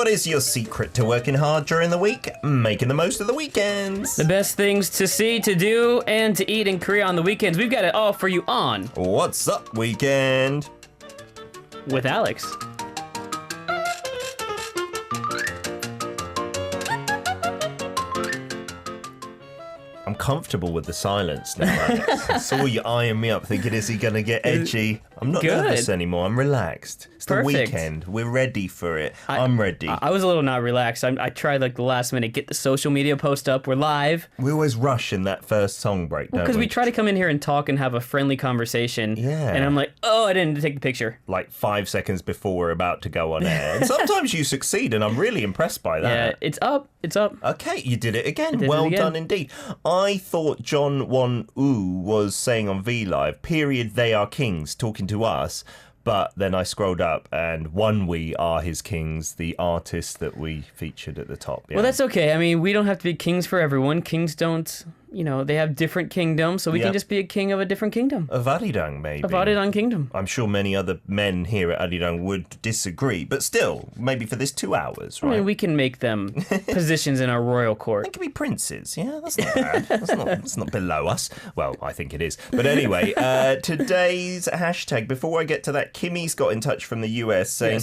What is your secret to working hard during the week? Making the most of the weekends. The best things to see, to do, and to eat in Korea on the weekends. We've got it all for you on What's Up Weekend? with Alex. I'm comfortable with the silence now, Alex. I saw you eyeing me up thinking, is he going to get edgy? I'm not nervous anymore. I'm relaxed. It's the weekend. We're ready for it. I'm ready. I was a little not relaxed. I tried like the last minute, get the social media post up. We're live. We always rush in that first song break, don't we? Because we try to come in here and talk and have a friendly conversation. Yeah. And I'm like, oh, I didn't take the picture. Like 5 seconds before we're about to go on air. And sometimes you succeed, and I'm really impressed by that. Yeah, it's up. It's up. Okay, you did it again. Well done indeed. I thought John Won-woo was saying on V Live, period, they are kings, talking to us. But then I scrolled up and we are his kings, the artist that we featured at the top. Yeah. Well, that's okay. I mean, we don't have to be kings for everyone. Kings don't, they have different kingdoms, so we can just be a king of a different kingdom. Of Arirang, maybe. Of Arirang Kingdom. I'm sure many other men here at Arirang would disagree, but still, maybe for this 2 hours, right? I mean, we can make them positions in our royal court. They could be princes, yeah? That's not bad. That's not below us. Well, I think it is. But anyway, today's hashtag, before I get to that, Kimmy's got in touch from the US saying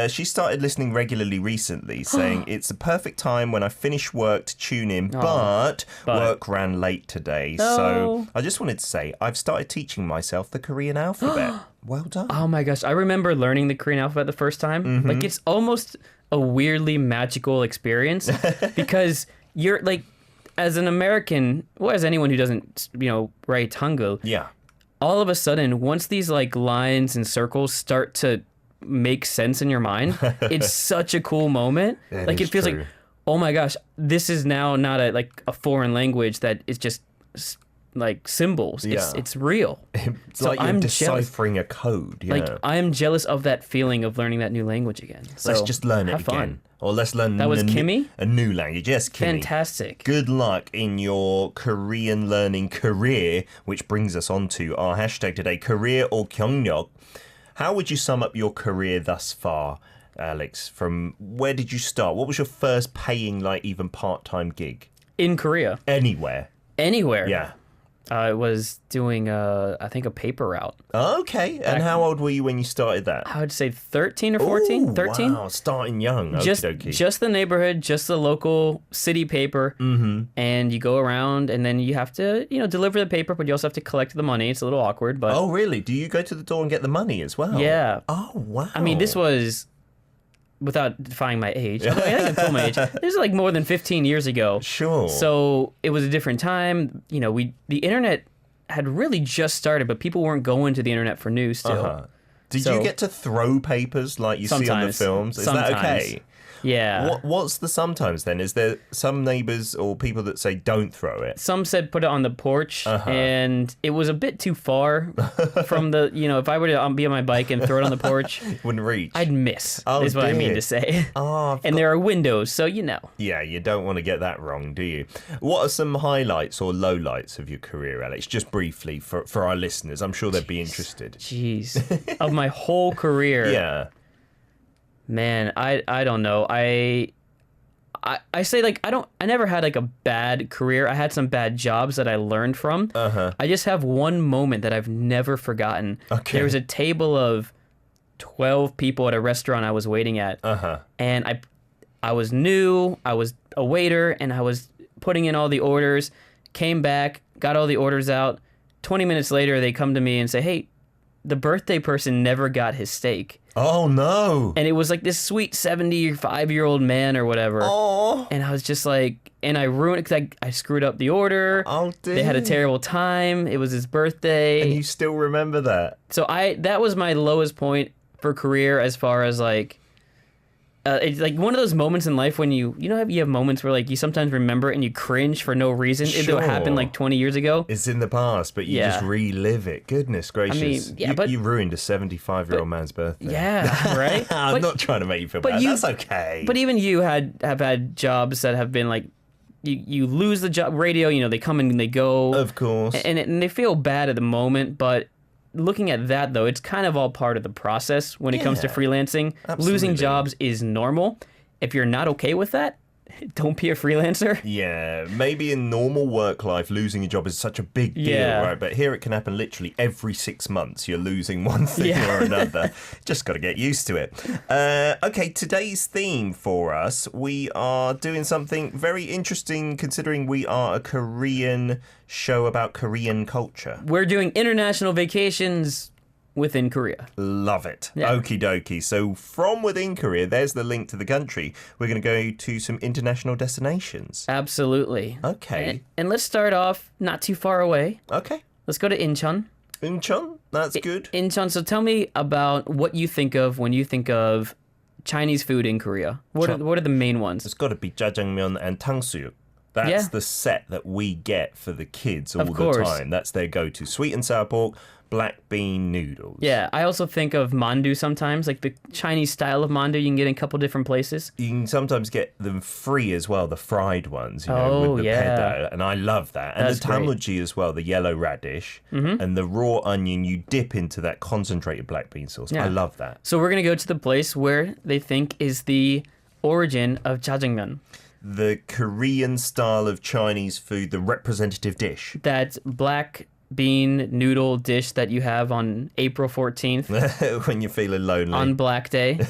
she started listening regularly recently, saying it's a perfect time when I finish work to tune in, but work ran late today. So I just wanted to say I've started teaching myself the Korean alphabet. Well done. Oh my gosh, I remember learning the Korean alphabet the first time. Mm-hmm. Like, it's almost a weirdly magical experience because you're like, as an American, or as anyone who doesn't, write Hangul, Yeah. all of a sudden, once these like lines and circles start to make sense in your mind, it's such a cool moment. Like, it feels true. like, oh my gosh, this is now not a foreign language that is just like symbols. Yeah. It's real. It's So like you're I'm deciphering a code. Yeah. Like, I'm jealous of that feeling of learning that new language again. So let's just learn it have again. fun. Or let's learn That was Kimmy? a new language. Yes, Kimmy. Fantastic. Good luck in your Korean learning career, which brings us on to our hashtag today, career or 경력. How would you sum up your career thus far, Alex? From where did you start? What was your first paying, like, even part-time gig? In Korea. Anywhere. Anywhere. Yeah. I was doing, I think, a paper route. Okay. And how old were you when you started that? I would say 13 or 14. Ooh, 13. Wow, starting young. Just the neighborhood, just the local city paper. Mm-hmm. And you go around, and then you have to, deliver the paper, but you also have to collect the money. It's a little awkward, but... Oh, really? Do you go to the door and get the money as well? Yeah. Oh, wow. I mean, this was... Without defying my age, I can tell my age. This is like more than 15 years ago. Sure. So it was a different time. The internet had really just started, but people weren't going to the internet for news still. Uh-huh. Did you get to throw papers like you see on the films? Is that okay? Yeah. What's the sometimes then? Is there some neighbors or people that say don't throw it? Some said put it on the porch, and it was a bit too far from the, if I were to be on my bike and throw it on the porch, Wouldn't reach. I'd miss, Oh, is what I mean dear. to say. Oh, And there are windows, so Yeah, you don't want to get that wrong, do you? What are some highlights or lowlights of your career, Alex? Just briefly for our listeners. I'm sure they'd be interested. Jeez. Of my whole career. Yeah. Man, I don't know. I say, like, I never had like a bad career. I had some bad jobs that I learned from. I just have one moment that I've never forgotten. Okay. There was a table of 12 people at a restaurant I was waiting at. And I was new, I was a waiter, and I was putting in all the orders, came back, got all the orders out. 20 minutes later, they come to me and say, hey, the birthday person never got his steak. Oh, no. And it was like this sweet 75-year-old man or whatever. Oh. And I was just like, and I ruined it because I screwed up the order. Oh, dear. They had a terrible time. It was his birthday. And you still remember that? So that was my lowest point for career as far as like, it's like one of those moments in life when you have moments where like you sometimes remember it and you cringe for no reason. Sure. It happened like 20 years ago. It's in the past, but you just relive it. Goodness gracious. You ruined a 75-year-old man's birthday. Yeah, right? I'm not trying to make you feel bad. That's okay. But even you have had jobs that have been like, you lose the job. Radio, they come and they go. Of course. And they feel bad at the moment, but looking at that, though, it's kind of all part of the process when it comes to freelancing. Absolutely. Losing jobs is normal. if you're not okay with that, don't be a freelancer. Yeah, maybe in normal work life, losing a job is such a big deal, right? But here it can happen literally every 6 months. You're losing one thing or another. Just got to get used to it. Okay, today's theme for us, we are doing something very interesting considering we are a Korean show about Korean culture. We're doing international vacations within Korea. Love it. Yeah. Okie dokie. So from within Korea, there's the link to the country. We're going to go to some international destinations. Absolutely. Okay. And let's start off not too far away. Okay. Let's go to Incheon. Incheon? That's good. Incheon. So tell me about what you think of when you think of Chinese food in Korea. What are the main ones? It's got to be jjajangmyeon and 탕수육. That's the set that we get for the kids all the time. That's their go-to. Sweet and sour pork, black bean noodles. Yeah, I also think of mandu sometimes, like the Chinese style of mandu you can get in a couple different places. You can sometimes get them free as well, the fried ones, with the peda, and I love that. And That's the tamuji as well, the yellow radish, and the raw onion you dip into that concentrated black bean sauce. Yeah. I love that. So we're going to go to the place where they think is the origin of jjajangmyeon. The Korean style of Chinese food, the representative dish. That black bean noodle dish that you have on April 14th. When you're feeling lonely. On Black Day.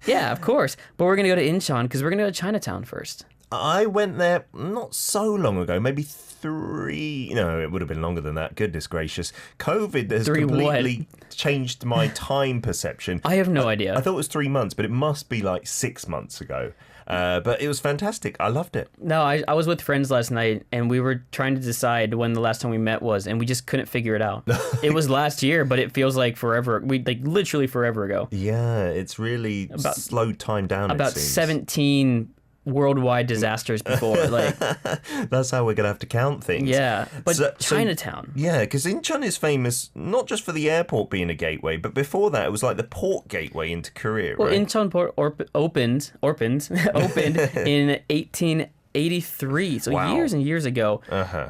Yeah, of course. But we're going to go to Incheon because we're going to go to Chinatown first. I went there not so long ago, maybe it would have been longer than that. Goodness gracious. COVID has completely changed my time perception. I have no idea. I thought it was 3 months, but it must be like 6 months ago. But it was fantastic. I loved it. No, I was with friends last night, and we were trying to decide when the last time we met was, and we just couldn't figure it out. It was last year, but it feels like forever. Literally forever ago. Yeah, it's really slowed time down. About 17 worldwide disasters before. That's how we're gonna have to count things. Yeah, but Chinatown. Yeah, because Incheon is famous not just for the airport being a gateway, but before that it was like the port gateway into Korea. Well, right? Incheon port opened in 1883, so years and years ago.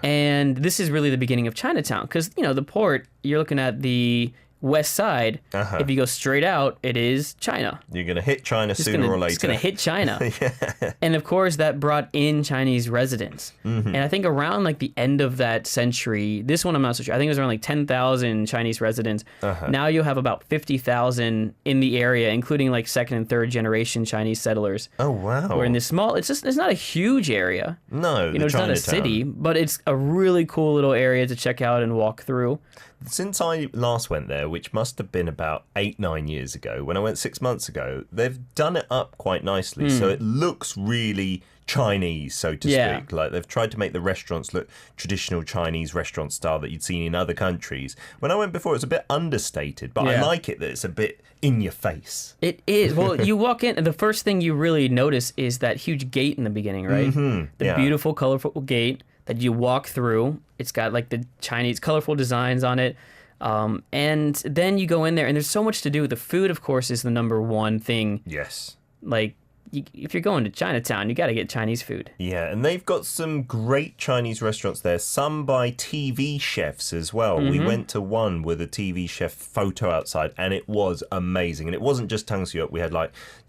And this is really the beginning of Chinatown because the port, you're looking at the west side. If you go straight out, it is China. You're going to hit China sooner or later. It's going to hit China. And of course, that brought in Chinese residents. And I think around the end of that century, this one I'm not so sure, I think it was around 10,000 Chinese residents. Now you'll have about 50,000 in the area, including second and third generation Chinese settlers. Oh, wow. We're in this small, it's not a huge area. No, it's not a city, but it's a really cool little area to check out and walk through. Since I last went there, which must have been about 8-9 years ago, when I went 6 months ago, they've done it up quite nicely. So it looks really Chinese, so to speak. They've tried to make the restaurants look traditional Chinese restaurant style that you'd seen in other countries. When I went before, it was a bit understated, but I like it that it's a bit in your face. It is. Well, you walk in, and the first thing you really notice is that huge gate in the beginning, right? The beautiful, colorful gate that you walk through. It's got the Chinese colorful designs on it. And then you go in there and there's so much to do. The food, of course, is the number one thing. Yes. If you're going to Chinatown, you got to get Chinese food. Yeah, and they've got some great Chinese restaurants there, some by TV chefs as well. We went to one with a TV chef photo outside, and it was amazing. And it wasn't just 탕수육. We had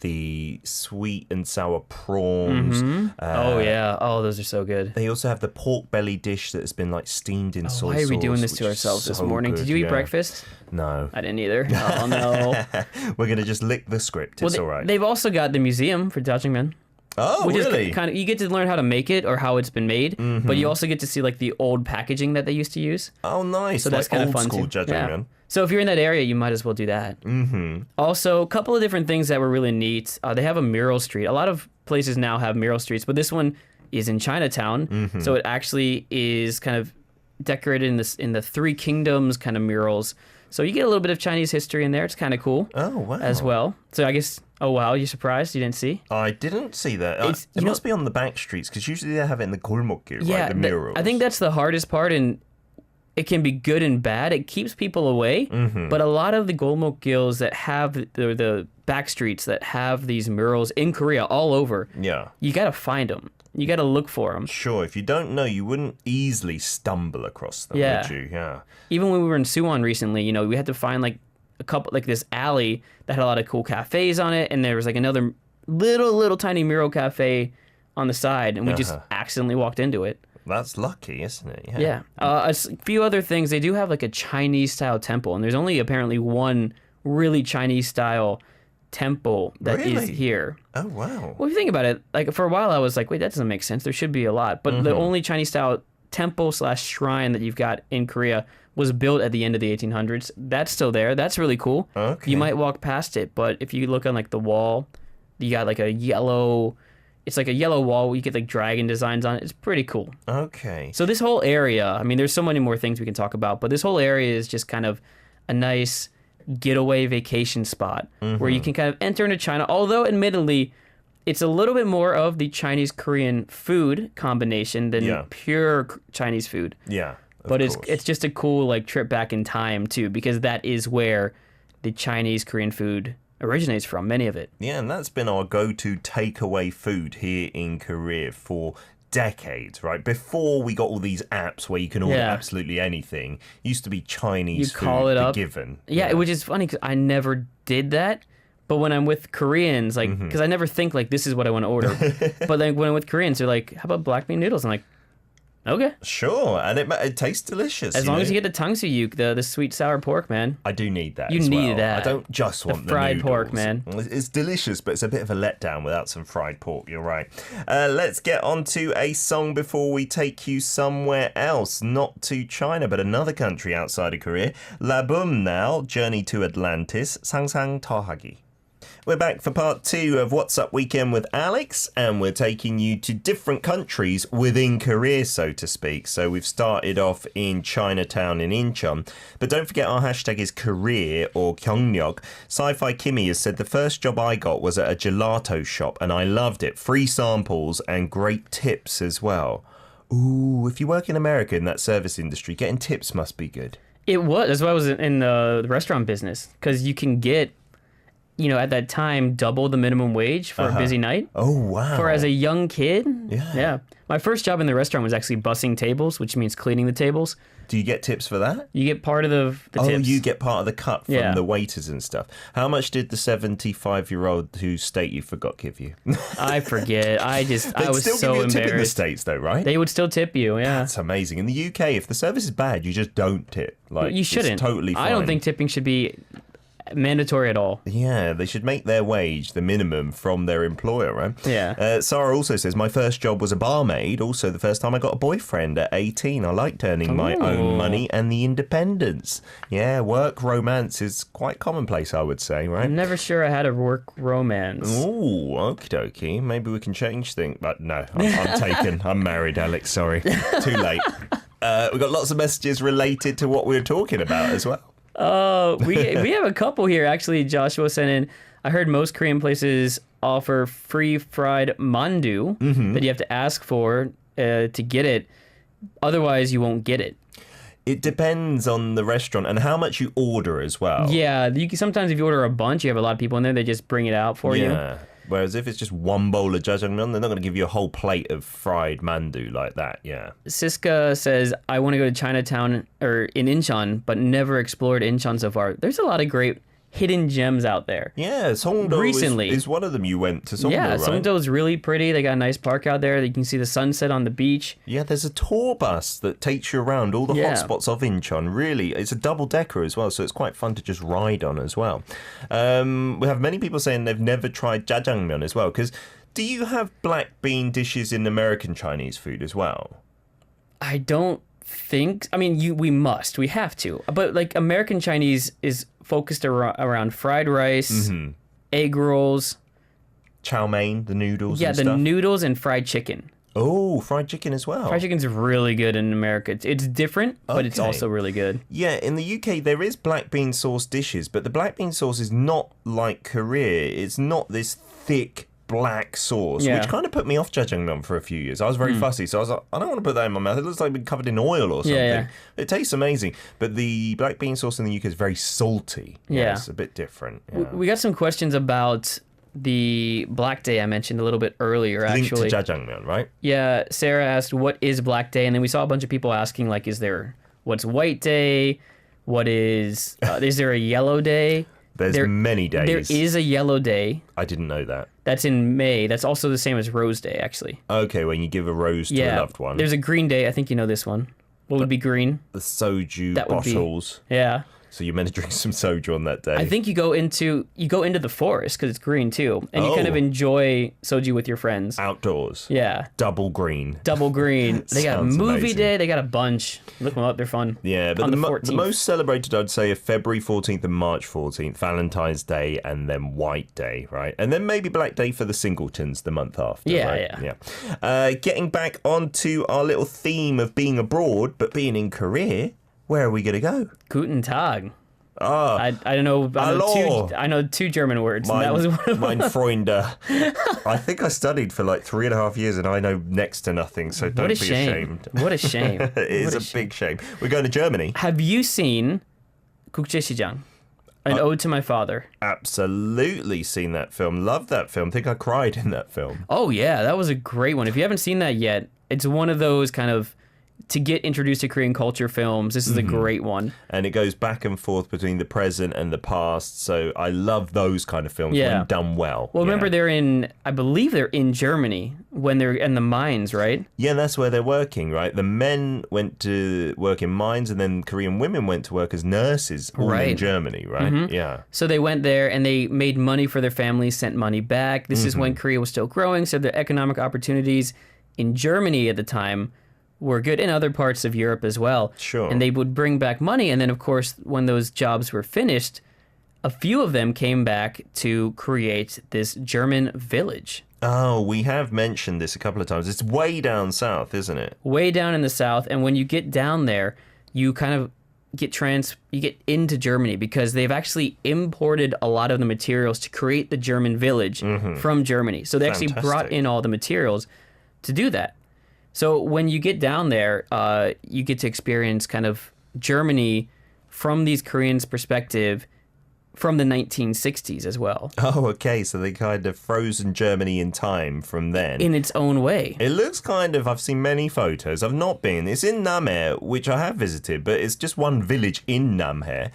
the sweet and sour prawns. Oh, yeah. Oh, those are so good. They also have the pork belly dish that has been steamed in soy sauce. Why are we doing this to ourselves this morning? Good, Did you eat breakfast? No. I didn't either. Oh, no. We're going to just lick the script. It's all right. They've also got the museum for jjajangmyeon. Oh, which really? is you get to learn how to make it or how it's been made, but you also get to see the old packaging that they used to use. Oh, nice. So that's kind of fun old school too. jjajangmyeon. So if you're in that area, you might as well do that. Also, a couple of different things that were really neat. They have a mural street. A lot of places now have mural streets, but this one is in Chinatown. So it actually is kind of decorated in the Three Kingdoms kind of murals. So you get a little bit of Chinese history in there. It's kind of cool. Oh, wow. As well. So I guess, oh, wow, you surprised? You didn't see? I didn't see that. It must be on the back streets, because usually they have it in the 골목길, yeah, right? The murals. I think that's the hardest part, and it can be good and bad. It keeps people away, but a lot of the 골목길s that have the back streets that have these murals in Korea all over, you got to find them. You got to look for them. Sure, if you don't know, you wouldn't easily stumble across them, would you? Yeah. Even when we were in Suwon recently, we had to find a couple, this alley that had a lot of cool cafes on it, and there was another little tiny mural cafe on the side, and we just accidentally walked into it. That's lucky, isn't it? Yeah. A few other things. They do have like a Chinese-style temple, and there's only apparently one really Chinese-style temple that is here. Oh, wow. Well, if you think about it, like for a while I was like, wait, that doesn't make sense. There should be a lot. But the only Chinese-style temple/shrine that you've got in Korea was built at the end of the 1800s. That's still there. That's really cool. Okay. You might walk past it, but if you look on like the wall, you got like a yellow... It's like a yellow wall. You get like dragon designs on it. It's pretty cool. Okay. So this whole area, I mean, there's so many more things we can talk about, but this whole area is just kind of a nice getaway vacation spot where you can kind of enter into China. Although, admittedly, it's a little bit more of the Chinese-Korean food combination than pure Chinese food. Yeah. But it's just a cool like trip back in time too, because that is where the Chinese-Korean food originates from, many of it. Yeah, and that's been our go-to takeaway food here in Korea for decades, right? Before we got all these apps where you can order absolutely anything, it used to be Chinese food, call it up. given. Yeah, which is funny because I never did that. But when I'm with Koreans, like, because I never think like this is what I want to order. But like when I'm with Koreans, they're like, "How about black bean noodles?" I'm like, okay. Sure, and it tastes delicious. As long as you get the tangsuyuk, the sweet sour pork, man. I do need that. You as need well. that. I don't just want the fried noodles. pork, man. It's delicious, but it's a bit of a letdown without some fried pork. You're right. Let's get on to a song before we take you somewhere else, not to China, but another country outside of Korea. Labum now, Journey to Atlantis, 상상 더하기. We're back for part 2 of What's Up Weekend with Alex, and we're taking you to different countries within Korea, so to speak. So we've started off in Chinatown in Incheon, but don't forget our hashtag is Korea or Gyeongnyok. Sci-Fi Kimmy has said the first job I got was at a gelato shop, and I loved it. Free samples and great tips as well. Ooh, if you work in America in that service industry, getting tips must be good. It was. That's why I was in the restaurant business, because you can get, you know, at that time, double the minimum wage for a busy night. Oh, wow. For as a young kid. Yeah. My first job in the restaurant was actually bussing tables, which means cleaning the tables. Do you get tips for that? You get part of the tips. Oh, you get part of the cut from the waiters and stuff. How much did the 75-year-old whose state you forgot give you? I forget. I was still so give you a embarrassed. tip in the States, though, right? They would still tip you, yeah. That's amazing. In the UK, if the service is bad, you just don't tip. Like, you shouldn't. It's totally fine. I don't think tipping should be mandatory at all. Yeah, they should make their wage the minimum from their employer, right? Yeah. Sarah also says, my first job was a barmaid. Also, the first time I got a boyfriend at 18. I liked earning my own money and the independence. Yeah, work romance is quite commonplace, I would say, right? I'm never sure I had a work romance. Ooh, okie dokie. Maybe we can change things. But no, I'm taken. I'm married, Alex. Sorry. Too late. We've got lots of messages related to what we were talking about as well. We have a couple here, actually. Joshua sent in, I heard most Korean places offer free fried mandu that you have to ask for to get it. Otherwise, you won't get it. It depends on the restaurant and how much you order as well. Yeah, sometimes if you order a bunch, you have a lot of people in there, they just bring it out for you. Yeah. Whereas if it's just one bowl of jjajangmyeon, they're not going to give you a whole plate of fried mandu like that. Yeah. Siska says, I want to go to Chinatown or in Incheon, but never explored Incheon so far. There's a lot of great hidden gems out there. Yeah, Songdo Recently. is one of them. You went to Songdo, yeah, right? Songdo's really pretty. They got a nice park out there. You can see the sunset on the beach. Yeah, there's a tour bus that takes you around all the hotspots of Incheon. Really, it's a double-decker as well, so it's quite fun to just ride on as well. We have many people saying they've never tried jjajangmyeon as well, because do you have black bean dishes in American Chinese food as well? I don't think... I mean, we have to. But, like, American Chinese is focused around fried rice, egg rolls. Chow mein, the noodles and the stuff? noodles and fried chicken. Oh, fried chicken as well. Fried chicken's really good in America. It's different, but it's also really good. Yeah, in the UK there is black bean sauce dishes, but the black bean sauce is not like Korea. It's not this thick black sauce, which kind of put me off jjajangmyeon for a few years. I was very fussy, so I was like, I don't want to put that in my mouth. It looks like it's been covered in oil or something. Yeah. It tastes amazing, but the black bean sauce in the UK is very salty. Yeah. It's a bit different. Yeah. We got some questions about the Black Day I mentioned a little bit earlier, actually. Linked to jjajangmyeon, right? Yeah, Sarah asked, what is Black Day? And then we saw a bunch of people asking, like, what's White Day? What is there a Yellow Day? There's many days. There is a Yellow Day. I didn't know that. That's in May. That's also the same as Rose Day, actually. Okay, when you give a rose to a loved one. There's a Green Day. I think you know this one. What would be green? The soju That would be- bottles. Yeah. So you're meant to drink some soju on that day. I think you go into the forest because it's green too, and you kind of Oh. enjoy soju with your friends. Outdoors. Yeah, Double green. double green. They got Sounds movie amazing. day. They got a bunch. Look them up. They're fun. Yeah, but on the, the the 14th. most celebrated, I'd say, are February 14th and March 14th, Valentine's Day, and then White Day, right? And then maybe Black Day for the singletons the month after, Yeah, right? yeah. Getting back onto our little theme of being abroad, but being in Korea, where are we going to go? Guten Tag. Ah, I don't know. Hallo. I know two German words. And that was one of mein Freunde. I think I studied for like 3.5 years and I know next to nothing, so don't What a be shame. ashamed. What a shame. It is What a big shame. We're going to Germany. Have you seen 국제시장? An Ode to My Father. Absolutely seen that film. Love that film. Think I cried in that film. Oh yeah, that was a great one. If you haven't seen that yet, it's one of those kind of to get introduced to Korean culture films. This is a great one. And it goes back and forth between the present and the past. So I love those kind of films Yeah. when done well. Well, Yeah. remember I believe they're in Germany when they're in the mines, right? Yeah, that's where they're working, right? The men went to work in mines and then Korean women went to work as nurses all in Right. Germany, right? Yeah. So they went there and they made money for their families, sent money back. This is when Korea was still growing, so the economic opportunities in Germany at the time were good, in other parts of Europe as well. Sure. And they would bring back money, and then of course when those jobs were finished, a few of them came back to create this German village. Oh, we have mentioned this a couple of times. It's way down south, isn't it? Way down in the south, and when you get down there, you kind of you get into Germany because they've actually imported a lot of the materials to create the German village from Germany. So they actually brought Fantastic. in all the materials to do that. So when you get down there, you get to experience kind of Germany from these Koreans' perspective from the 1960s as well, Oh, okay. So they kind of frozen Germany in time from then. in its own way. It looks kind of, I've seen many photos. I've not been. It's in Namhae, which I have visited, but it's just one village in Namhae.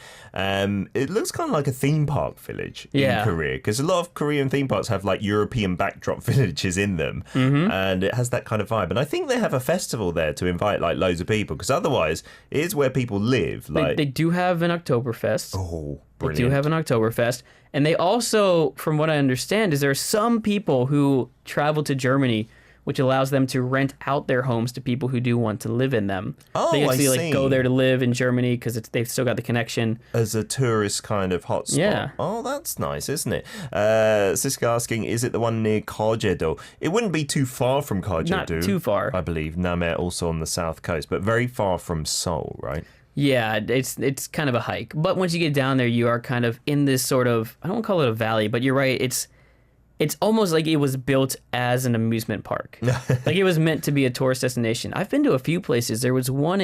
It looks kind of like a theme park village Yeah. in Korea, because a lot of Korean theme parks have like European backdrop villages in them, and it has that kind of vibe. And I think they have a festival there to invite like loads of people, because otherwise it is where people live. Like, They do have an Oktoberfest. oh, They brilliant. do have an Oktoberfest. And they also, from what I understand, is there are some people who travel to Germany, which allows them to rent out their homes to people who do want to live in them. Oh, they I actually see. go there to live in Germany because they've still got the connection. As a tourist kind of hotspot. Yeah. Oh, that's nice, isn't it? Siska asking, is it the one near Karjedo? It wouldn't be too far from Karjedo. Not too far. I believe. Namhae also on the south coast, but very far from Seoul, right? Yeah, it's kind of a hike. But once you get down there, you are kind of in this sort of, I don't want to call it a valley, but you're right. It's almost like it was built as an amusement park. Like it was meant to be a tourist destination. I've been to a few places. There was one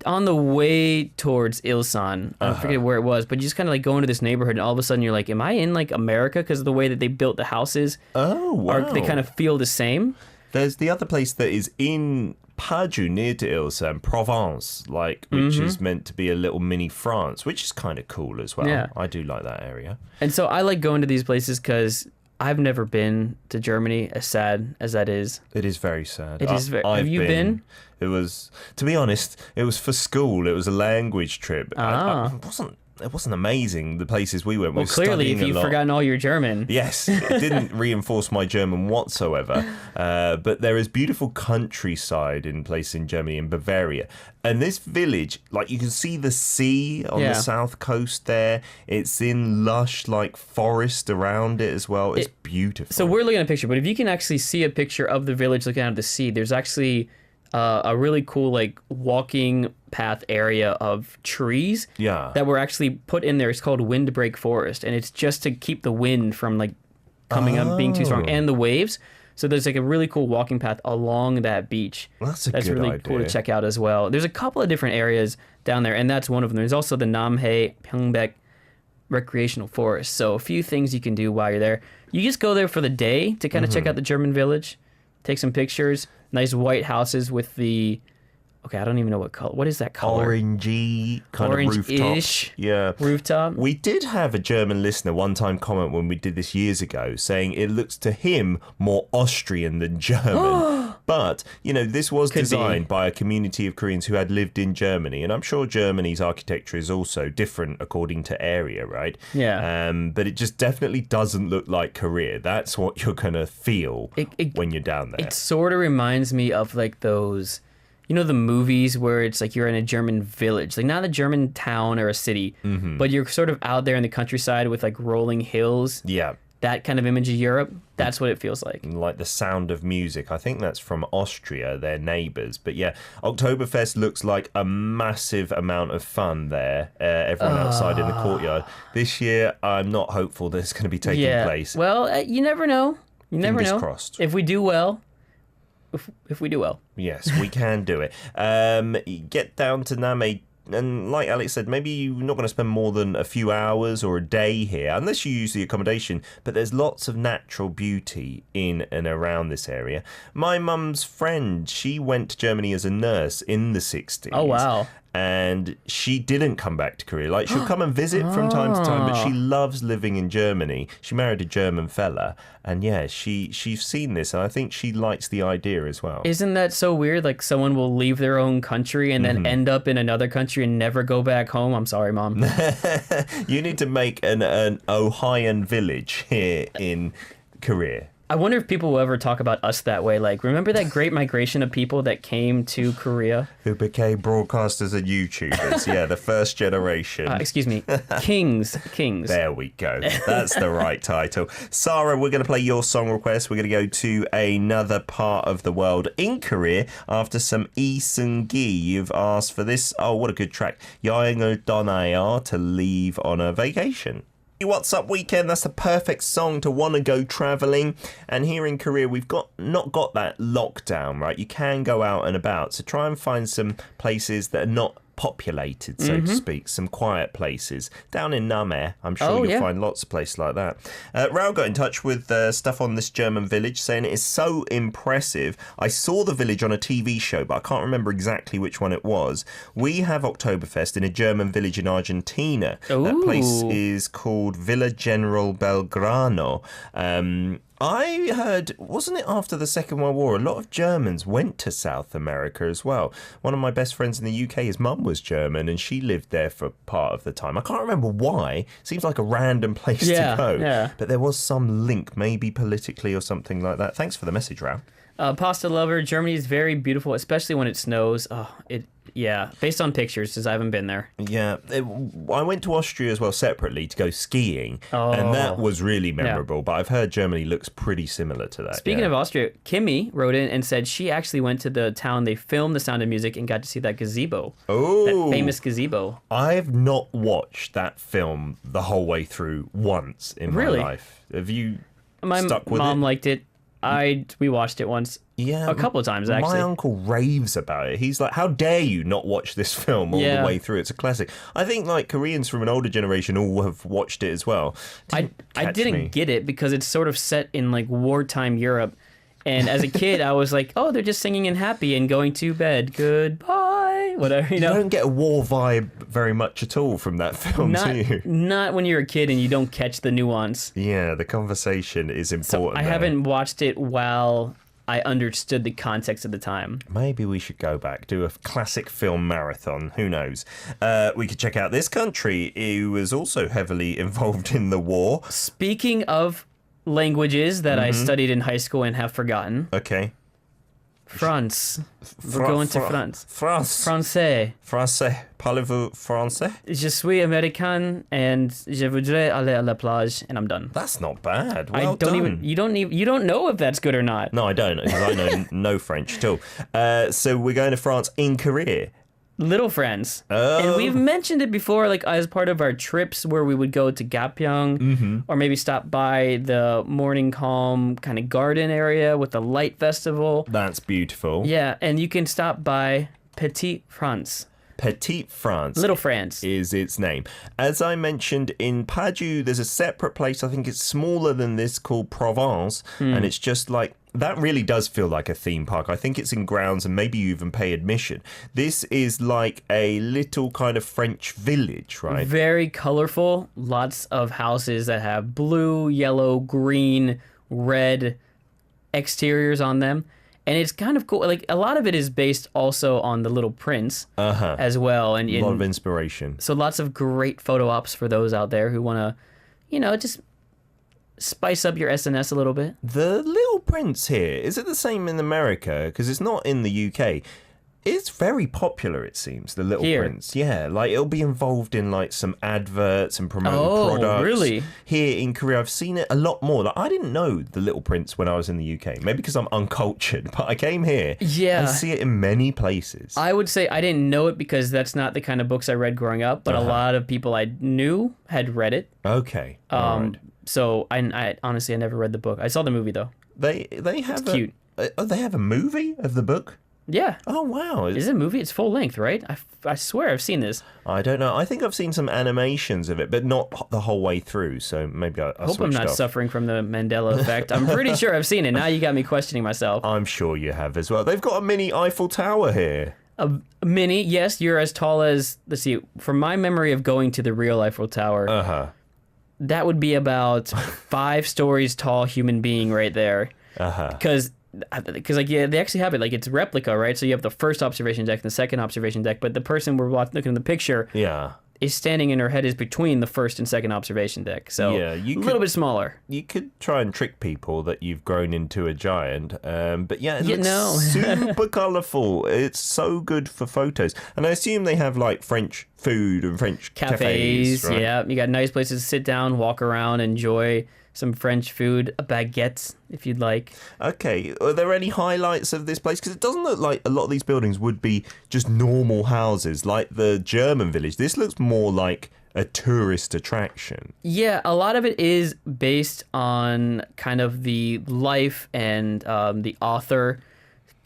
on the way towards Ilsan. I forget where it was, but you just kind of like go into this neighborhood and all of a sudden you're like, am I in like America? Because of the way that they built the houses, Oh, wow. they kind of feel the same. There's the other place that is in Paju, near to Ilsan, Provence, like, which is meant to be a little mini France, which is kind of cool as well. Yeah. I do like that area. And so I like going to these places because I've never been to Germany, as sad as that is. It is very sad. It is very- I've have you been? It was, to be honest, it was for school. It was a language trip. It wasn't amazing, the places we went. We Well, were clearly, if studying a you've lot. forgotten all your German. Yes, it didn't reinforce my German whatsoever. But there is beautiful countryside in place in Germany, in Bavaria. And this village, like you can see the sea on Yeah. the south coast there. It's in lush, like forest around it as well. It's beautiful. So we're looking at a picture, but if you can actually see a picture of the village looking out at the sea, there's actually a really cool like walking path area of trees Yeah. that were actually put in there. It's called windbreak forest, and it's just to keep the wind from like coming up, being too strong, and the waves. So there's like a really cool walking path along that beach. That's a That's good really cool to idea. check out as well. There's a couple of different areas down there, and that's one of them. There's also the Namhae Pyeongbek recreational forest. So a few things you can do while you're there. You just go there for the day to kind of check out the German village, take some pictures. Nice white houses with the Okay, I don't even know what color. What is that color? Orangey kind of rooftop. Orange-ish Yeah. rooftop. We did have a German listener one time comment when we did this years ago saying it looks to him more Austrian than German. But, you know, this was designed by a community of Koreans who had lived in Germany. And I'm sure Germany's architecture is also different according to area, right? Yeah. But it just definitely doesn't look like Korea. That's what you're going to feel when you're down there. It sort of reminds me of like those, you know, the movies where it's like you're in a German village, like not a German town or a city, but you're sort of out there in the countryside with like rolling hills. Yeah. That kind of image of Europe, that's what it feels like. Like the Sound of Music. I think that's from Austria, their neighbours. But yeah, Oktoberfest looks like a massive amount of fun there. Everyone outside in the courtyard. This year, I'm not hopeful that it's going to be taking place. Well, you never know. You never know. Fingers crossed. If we do well. If we do well. Yes, we can do it. Get down to Name. And like Alex said, maybe you're not going to spend more than a few hours or a day here, unless you use the accommodation. But there's lots of natural beauty in and around this area. My mum's friend, she went to Germany as a nurse in the 60s. Oh, wow. And she didn't come back to Korea. Like, she'll come and visit from time to time, but she loves living in Germany. She married a German fella. And yeah, she's seen this, and I think she likes the idea as well. Isn't that so weird? Like, someone will leave their own country and then end up in another country and never go back home. I'm sorry, Mom. You need to make an Ohioan village here in Korea. I wonder if people will ever talk about us that way. Like, remember that great migration of people that came to Korea? Who became broadcasters and YouTubers. Yeah, the first generation. Excuse me. Kings. There we go. That's the right title. Sarah, we're going to play your song request. We're going to go to another part of the world in Korea after some Lee Seung-gi. You've asked for this. Oh, what a good track. 여행을 떠나요, to leave on a vacation. What's up, weekend? That's the perfect song to want to go travelling. And here in Korea, we've not got that lockdown, right? You can go out and about. So try and find some places that are not populated, so to speak, some quiet places. Down in Name, I'm sure you'll find lots of places like that. Raul got in touch with stuff on this German village, saying it is so impressive. I saw the village on a TV show, but I can't remember exactly which one it was. We have Oktoberfest in a German village in Argentina. Ooh. That place is called Villa General Belgrano. I heard, wasn't it after the Second World War, a lot of Germans went to South America as well. One of my best friends in the UK, his mum was German, and she lived there for part of the time. I can't remember why. Seems like a random place to go. Yeah. But there was some link, maybe politically or something like that. Thanks for the message, Rao. Pasta lover, Germany is very beautiful, especially when it snows. Based on pictures, because I haven't been there. Yeah, I went to Austria as well separately to go skiing, and that was really memorable. But I've heard Germany looks pretty similar to that. Speaking of Austria, Kimmy wrote in and said she actually went to the town they filmed The Sound of Music and got to see that gazebo. Oh, that famous gazebo. I've not watched that film the whole way through once in my life. Have you stuck with it? My mom liked it. We watched it once. Yeah, a couple of times, actually. My uncle raves about it. He's like, how dare you not watch this film all the way through? It's a classic. I think like Koreans from an older generation all have watched it as well. I didn't get it because it's sort of set in like wartime Europe. And as a kid, I was like, oh, they're just singing and happy and going to bed. Goodbye. Whatever, you know. You don't get a war vibe very much at all from that film, do you? Not when you're a kid and you don't catch the nuance. Yeah, the conversation is important. So I haven't watched it while I understood the context at the time. Maybe we should go back, do a classic film marathon. Who knows? We could check out this country. It was also heavily involved in the war. Speaking of languages that I studied in high school and have forgotten. Okay. France. We're going to France. France. Français. Français. Parlez-vous français? Je suis américain and je voudrais aller à la plage, and I'm done. That's not bad. Well done. You don't know if that's good or not. No, I don't, because I know no French at all. So we're going to France in Korea. Little France. Oh. And we've mentioned it before, like as part of our trips where we would go to Gapyeong or maybe stop by the Morning Calm kind of garden area with the light festival. That's beautiful. Yeah, and you can stop by Petit France. Petite France. Little France. Is its name. As I mentioned, in Paju, there's a separate place, I think it's smaller than this, called Provence, and it's just like, that really does feel like a theme park. I think it's in grounds and maybe you even pay admission. This is like a little kind of French village, right? Very colorful. Lots of houses that have blue, yellow, green, red exteriors on them. And it's kind of cool. Like, a lot of it is based also on The Little Prince as well. And a lot of inspiration. So lots of great photo ops for those out there who want to, just spice up your SNS a little bit. The Little Prince here, is it the same in America? Because it's not in the UK. It's very popular, it seems, The Little Prince. Yeah, like it'll be involved in like some adverts and promoting products. Oh, really? Here in Korea, I've seen it a lot more. Like, I didn't know The Little Prince when I was in the UK. Maybe because I'm uncultured, but I came here and see it in many places. I would say I didn't know it because that's not the kind of books I read growing up, but a lot of people I knew had read it. Okay. All right. So I honestly, I never read the book. I saw the movie though. They have it's cute. They have a movie of the book? Yeah. Oh, wow. Is it a movie? It's full length, right? I swear I've seen this. I don't know. I think I've seen some animations of it, but not the whole way through. So maybe I hope I'm not suffering from the Mandela effect. I'm pretty sure I've seen it. Now you got me questioning myself. I'm sure you have as well. They've got a mini Eiffel Tower here. A mini, yes. You're as tall as, let's see, from my memory of going to the real Eiffel Tower, that would be about 5 stories tall human being right there. Because like, yeah, they actually have it like it's replica, right? So you have the first observation deck and the second observation deck, but the person we're looking at the picture is standing and her head is between the first and second observation deck. So a little bit smaller. You could try and trick people that you've grown into a giant. But yeah, it looks super colourful. It's so good for photos. And I assume they have like French food and French cafes, right? Yeah, you got nice places to sit down, walk around, enjoy some French food, a baguette, if you'd like. Okay, are there any highlights of this place? Because it doesn't look like a lot of these buildings would be just normal houses, like the German village. This looks more like a tourist attraction. Yeah, a lot of it is based on kind of the life and the author,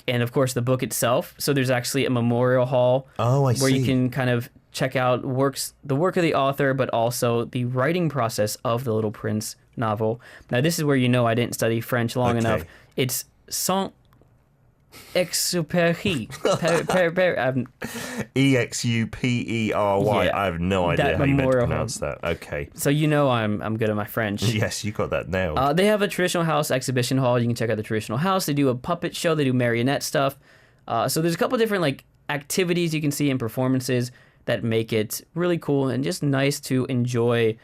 and of course the book itself. So there's actually a memorial hall where you can kind of check out the work of the author, but also the writing process of The Little Prince novel. Now, this is where I didn't study French long enough. It's Saint-Exupéry. Exupery. Yeah, I have no idea how you meant to pronounce that. Okay. So I'm good at my French. Yes, you got that nailed. They have a traditional house exhibition hall. You can check out the traditional house. They do a puppet show. They do marionette stuff. So there's a couple different like activities you can see and performances that make it really cool and just nice to enjoy.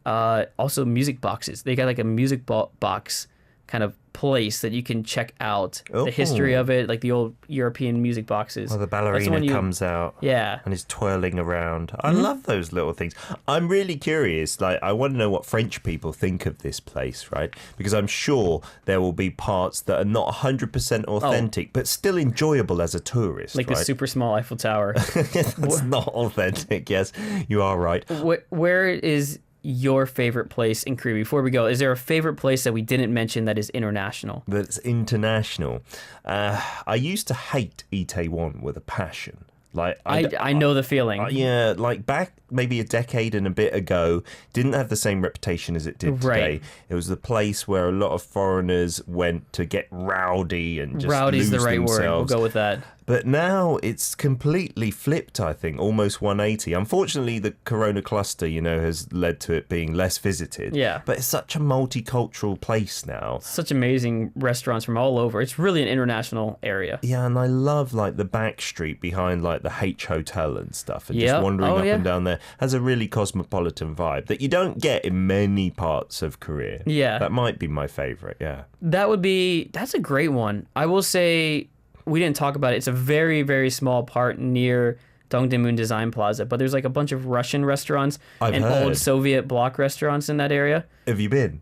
Also music boxes. They got like a music box kind of place that you can check out the history of it, like the old European music boxes. Well, the ballerina comes out and is twirling around. I love those little things. I'm really curious. Like, I want to know what French people think of this place, right? Because I'm sure there will be parts that are not 100% authentic, but still enjoyable as a tourist. Like the super small Eiffel Tower. That's not authentic. Yes, you are right. Where is your favorite place in Korea? Before we go, is there a favorite place that we didn't mention that is international? That's international. I used to hate Itaewon with a passion. Like I know the feeling. Yeah, like back maybe a decade and a bit ago, didn't have the same reputation as it did today. It was the place where a lot of foreigners went to get rowdy and just Rowdy's lose the right themselves. word. We'll go with that. But now it's completely flipped, I think, almost 180. Unfortunately, the corona cluster, has led to it being less visited. Yeah. But it's such a multicultural place now. Such amazing restaurants from all over. It's really an international area. Yeah, and I love like the back street behind like the H Hotel and stuff. And just wandering up and down there has a really cosmopolitan vibe that you don't get in many parts of Korea. Yeah. That might be my favorite, yeah. That's a great one. I will say, we didn't talk about it. It's a very, very small part near Dongdaemun Design Plaza, but there's like a bunch of Russian restaurants and old Soviet bloc restaurants in that area. Have you been?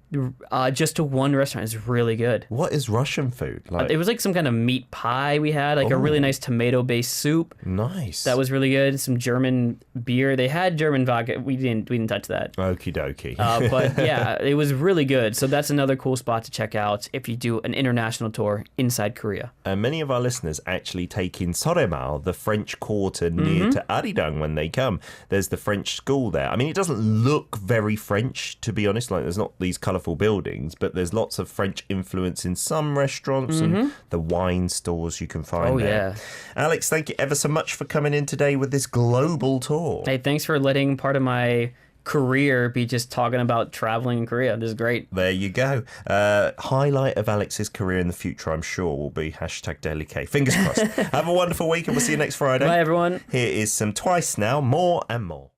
Just to one restaurant. It's really good. What is Russian food? Like? It was like some kind of meat pie we had, like a really nice tomato-based soup. Nice. That was really good. Some German beer. They had German vodka. We didn't touch that. Okie dokie. But yeah, it was really good. So that's another cool spot to check out if you do an international tour inside Korea. Many of our listeners actually take in Soremaal, the French Quarter near near to Arirang when they come. There's the French school there. I mean, it doesn't look very French, to be honest. Like, there's not these colourful buildings, but there's lots of French influence in some restaurants and the wine stores you can find there. Alex, thank you ever so much for coming in today with this global tour. Hey, thanks for letting part of my career be just talking about traveling in Korea. This is great. There you go. Highlight of Alex's career in the future, I'm sure, will be #Daily K. Fingers crossed. Have a wonderful week and we'll see you next Friday. Bye, everyone. Here is some Twice Now, More and More.